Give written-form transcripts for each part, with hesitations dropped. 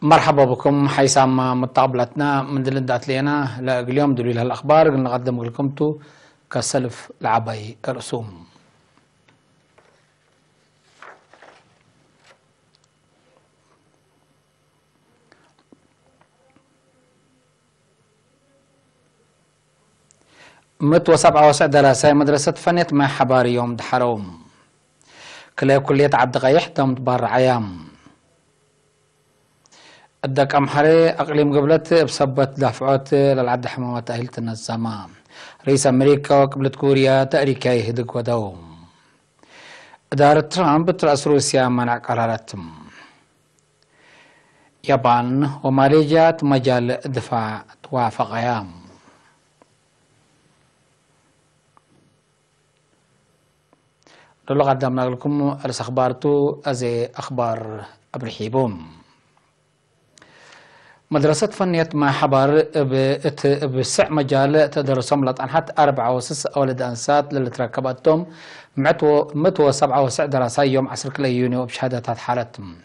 مرحبا بكم حيثما متقابلتنا من دلندات لينا اليوم دليل هالأخبار نقدم لكم كسلف العبي الرسوم. مت وسبعة وسع دراسة مدرسة فنيت مع حباري يوم دحروم كلية عبد غيح تم تبار عيام الدك أمحري أقليم قبلت بسبت دافعات للعد حمامات أهلة النظام رئيس أمريكا وقبلت كوريا تأريكا يهدق ودوم إدارة ترامب ترأس روسيا منع قراراتهم يابان وماليزيا مجال دفاع توافق أيام لو قدمنا لكم أرس أخبارتو أزي أخبار أبرحيبوم مدرسة فنية مع حبار بسع مجال تدرسهم لطعنحات 4 أولد أنسات اللي تركبتهم متو 7 دراسة يوم 10 كلا يونيو بشهادات حالتهم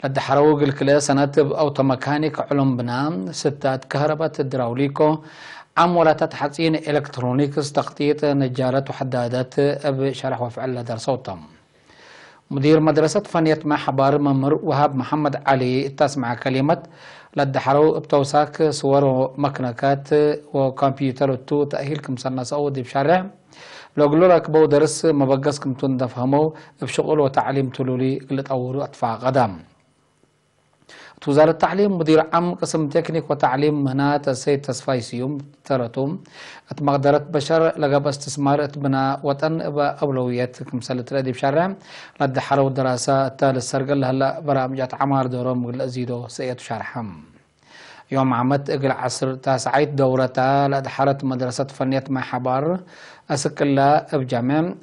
لدى حروق الكلا سنة أوتو ميكانيك علوم بنام 6 كهرباء الدراوليكو عمولات حسين إلكترونيكس تخطيط نجارات وحدادات بشرح وفعل درسوتهم مدير مدرسة فنية مع حبار ممر وهاب محمد علي تسمع كلمة لدحرو بتوساك صور ومكنكات وكمبيوتر وتو تأهيلكم سنة سعودي بشارع لو قلوا لك بو درس مبقسكم تندفهمو بشغل وتعليم تلولي اللي تطوروا أدفع قدام وزارة التعليم مدير عام قسم تكنيك وتعليم مهنات السيد تصفايسيوم ترتم مقدرة بشر لقب استثمار بنا وطن بأولويات كمثال ترادي بشارع لدى حرو الدراسة التالي السرقل هلا برامجات عمار دورهم الأزيدو سيئة شارحهم يوم عمت اقل عصر تاسعيت دورتا لدى حرت مدرسة فنية مع حبار أسكلا بجامع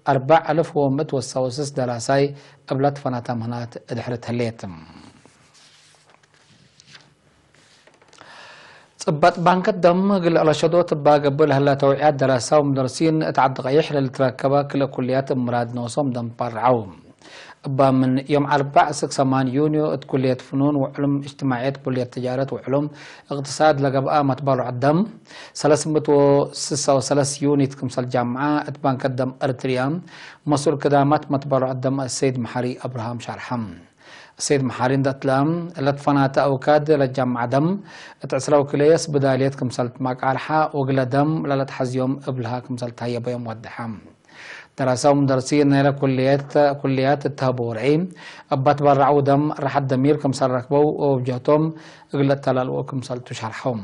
4000 ومت والسوسس دراساي قبلت فناتا مهنات ادحرت هليتم صبت بانك الدم قل على شدو تبا قبل هلا توعيات دراسة ومدرسين تعد غيح للتركبة كل كليات مراد نوصم دم برعوم أبا من يوم 4 يونيو كلية فنون وعلوم اجتماعيات كلية تجارة وعلوم اقتصاد لقبقى متبالو الدم 306 يونيو تكمسل جامعة بانك الدم أرتريام مسؤول كدامات متبالو الدم السيد محري أبراهام شارحم السيد محارين داتلام لطفنات أوكاد للجمع دم اتعسلو كليس بداليات كمسلت ماك عالحا وقل دم للت حزيوم قبلها كمسلت هيا بيوم ودحام دراسة ومدرسين إلى كليات التهبورعين أبات برعو دم راح الدمير كمسل ركبو وبجهتهم قل التلال وكمسلت شرحهم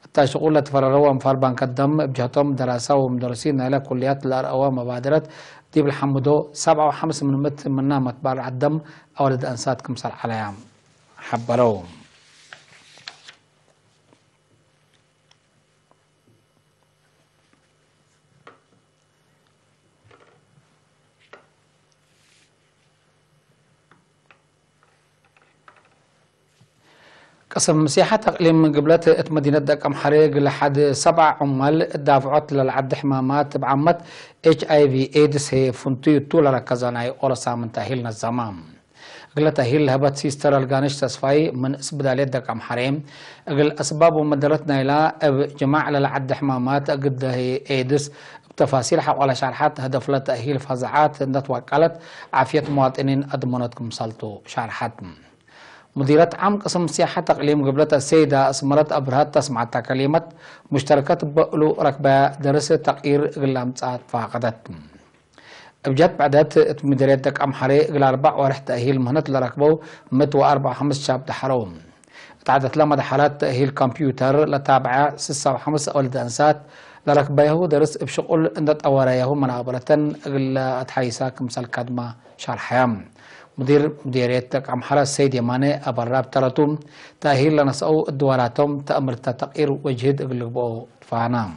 التاشقولة فرروا أنفار بانك الدم بجهتهم دراسة ومدرسين إلى كليات الأرقوة مبادرة ديب الحمدو 7.5 من نامت بار الدم أولد أنسات كمسال عليهم حبروهم قسم مسيحة تقليم من قبلت مدينة دقم حريق لحد 7 عمال دافعت للعد حمامات بعمت HIV AIDS هي فنتي طول ركزاناي أورسا من تأهيلنا الزمام قل تأهيل هبت سيستر الغانش تصفاي من اسبدالية دقم حريم قل أسباب ومدلتنا إلى جماعة للعد حمامات قد هي AIDS بتفاصيل حول شرحات هدف لتأهيل فزعات نتوكلت عافية مواطنين أدمنتكم سلطو شرحات مديرة عام قسم سياحة تقليم قبلة السيدة أسمرت أبرهات تسمع كلمة مشتركات بقلو ركبة درس تقيير قلام تساعد فاقدت بجد بعدات مديريتك أمحري قل 4 ورح تأهيل مهنة لركبو 104 شاب دحروم تعدت لما دحالات تأهيل كمبيوتر لتابعة 6 أولد أنسات لركبيه درس بشغل اندت أوريه منابرة قل أتحيساك مسال كادما شارحيام مديريتك أمحرا السيد يماني أبراب ترتم تأهيل لنسأو الدواراتهم تأمر تقير وجهد اقلبو فانام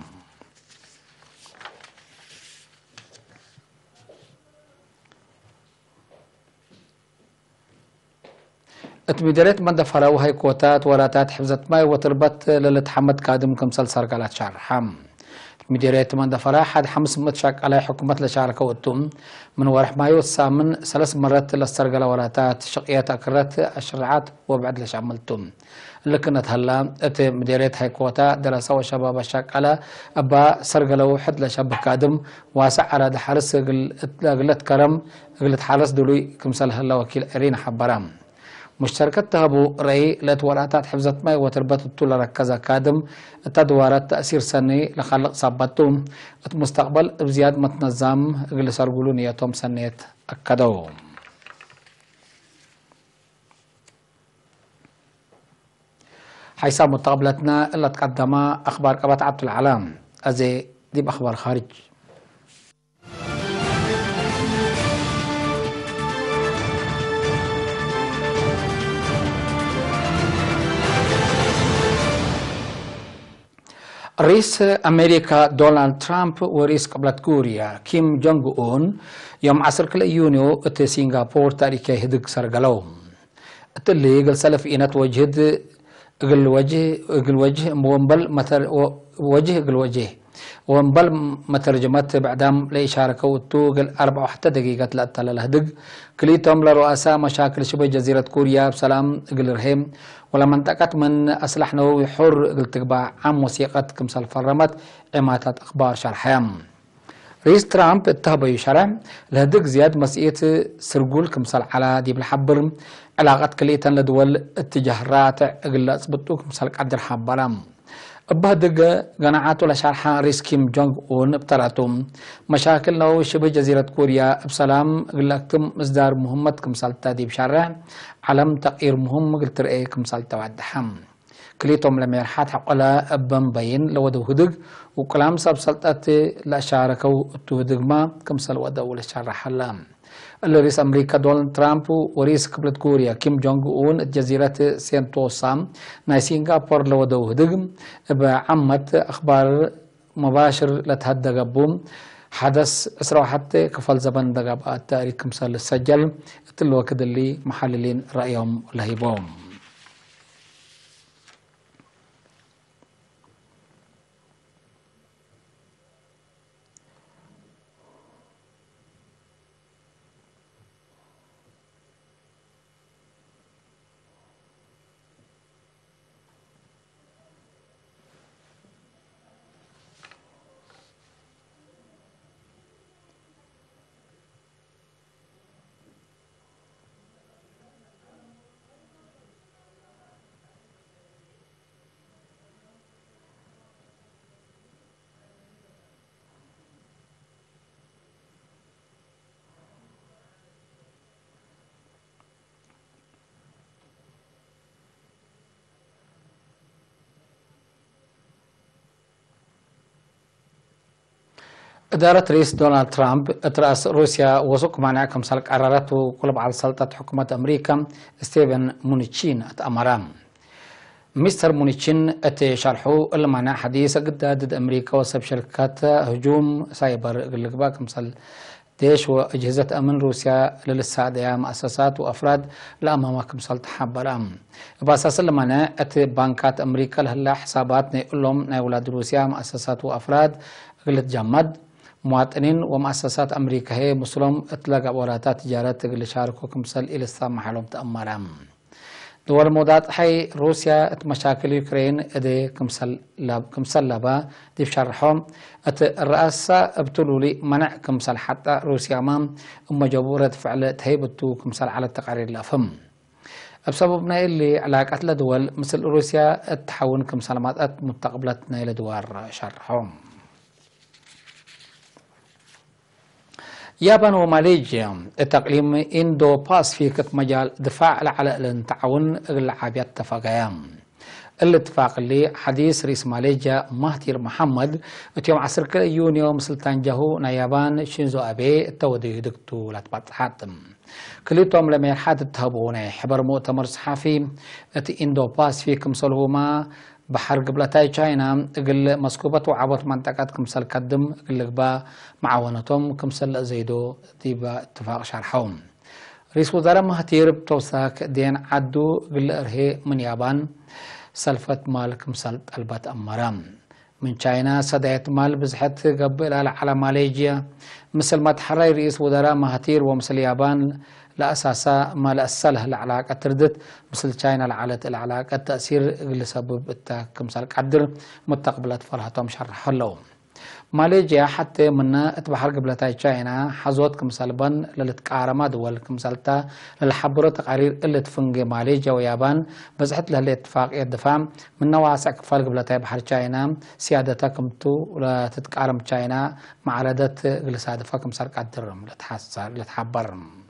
اتمديريت من دفراو هاي كوتات وراتات حفظت ماي وتربت للتحمد كادم كمسل سرقالات شارحام مديرية مندفرة حد 500 شاك على حكومة لشاركة وتم من ورح مايو الثامن 3 مرات للسرقة وراتات شقيات أكرت الشرعات وبعد لش عملتم لكنت هلا ات مديرية هيكوتا دراسة وشباب شاك على أبا سرقة لو حد لشاب كادم واسع على دحرس قلت كرم قلت حارس دولي كمسال هلا وكيل أرين حبرام مشتركات تهبو رأي لتوراتات حفظت ماي وتربط الطول ركزة كادم تدوارات تأثير سني لخلق صابتهم المستقبل بزياد متنظم قل سرقلو نياتهم سنيت أكدو حيث متقابلتنا اللي تقدم أخبار قبات عبد العلام أزي دي بأخبار خارج رئيس أمريكا دونالد ترامب ورئيس قبلة كوريا كيم جونغ أون يوم 10 يونيو ات سنغافور تاريخي هدق سرقلو اللي قل سلف إنات وجهد قل وجه ومبل مثل وجه قل وجه ومبل مترجمات بعدام لإشارة كوتو قل 4 حتى دقيقة لا الهدق كليتهم لرؤساء مشاكل شبه جزيرة كوريا بسلام قل رحيم ولما انتقت من أسلحنا وحر قلت تقبع عن موسيقى كمسال فرمت عماتات أخبار شرحيام رئيس ترامب اتهب يشرع لهدق زياد مسئية سرقول كمسال على ديب الحبر علاقات كليتا لدول اتجاه راتع قل أثبتو كمسال قدر حبرام بهدق قناعاتو لشرحة رئيس كيم جونغ أون بطلعتم مشاكل لو شبه جزيرة كوريا بسلام قلتم مصدار مهمة كمسال تاديب شرع علم تقير مهم قلت رأي كمسال توعد حم كليتهم لما يرحات حقلا أبن بين لو دو هدق وكلام ساب سلطات لأشاركو تهدق ما كمسال ودو لشرح حلام الرئيس أمريكا دونالد ترامب ورئيس قبلة كوريا كيم جونغ أون جزيرة سينتوسا ناي سنغافور لو دو هدق بعمت أخبار مباشر لتهدق بوم حدث اسرع حتى كفل زبن دقابات تاريخ كمسال السجل الوقت اللي محللين رأيهم لهيبهم إدارة رئيس دونالد ترامب ترأس روسيا وسوق معناها كمسال قرارات وقلب على سلطة حكومة أمريكا ستيفن مونيتشين أتأمرام مستر مونيتشين شرحوا اللي معناه حديث قد ضد أمريكا وسب شركات هجوم سايبر قلقبا كمسال ديش وأجهزة أمن روسيا للساعدة مؤسسات وأفراد لأمام كمسال تحبر بأساس اللي معناه بانكات أمريكا لهلا حسابات نقولهم أولاد روسيا مؤسسات وأفراد قلت جمد مواطنين ومؤسسات أمريكا هي مسلم اطلاق وراتات تجارات اللي شاركوا كمسال إلى السام محلهم تأمرام دول مودات حي روسيا مشاكل يوكرين ادي كمسال لابا دي شرحهم الرئاسة ابتلوا منع كمسال حتى روسيا امام جبورة فعل تهيبتو كمسال على التقارير الافهم بسببنا اللي علاقات لدول مثل روسيا تحول كمسالمات متقبلتنا لدوار شرحهم يابان وماليزيا التقليم إندو باسفيك مجال دفاع على التعاون العابيات اتفاقيام الاتفاق اللي حديث رئيس ماليزيا مهدير محمد يوم 10 يونيو سلطان جهو نيابان شينزو أبي التودي دكتو لاتبات حاتم كليتهم لما يرحات التهبون حبر مؤتمر صحفي إندو باسفيك مصلهما بحر قبلتاي تشاينا قل مسكوبة وعبط منطقات كمسال كدم قل لقبا معاونتهم كمسال زيدو ديبا اتفاق شرحهم رئيس وزراء مهتير بتوساك دين عدو قل ارهي من يابان سلفت مال كمسال البات أمرام من تشاينا سدايت مال بزحت قبل على ماليزيا مثل ما تحري رئيس وزراء مهاتير ومثل اليابان لأساسا ما لأسله العلاقة تردت مثل تشاينا لعلت العلاقة تأثير لسبب كمثال قدر متقبلات فرحتهم شرح لهم ماليزيا حتى منا اتبحر قبلتها تشاينا حزوت كمثال بن للتقارما دول كمثالتا للحبرة تقارير اللي تفنجي ماليزيا ويابان بزحت له الاتفاق يدفع من واسع كفال قبلتها بحر تشاينا سيادتها كمتو ولا تتقارم تشاينا مع عدد قلسادفها كمثال قدرهم لتحبرهم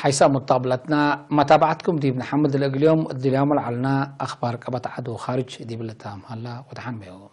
حيث مطابلتنا متابعتكم دي ابن حمد اليوم اليوم علنا اخبار قبط عدو خارج دي بلتام هلا وتحن بيو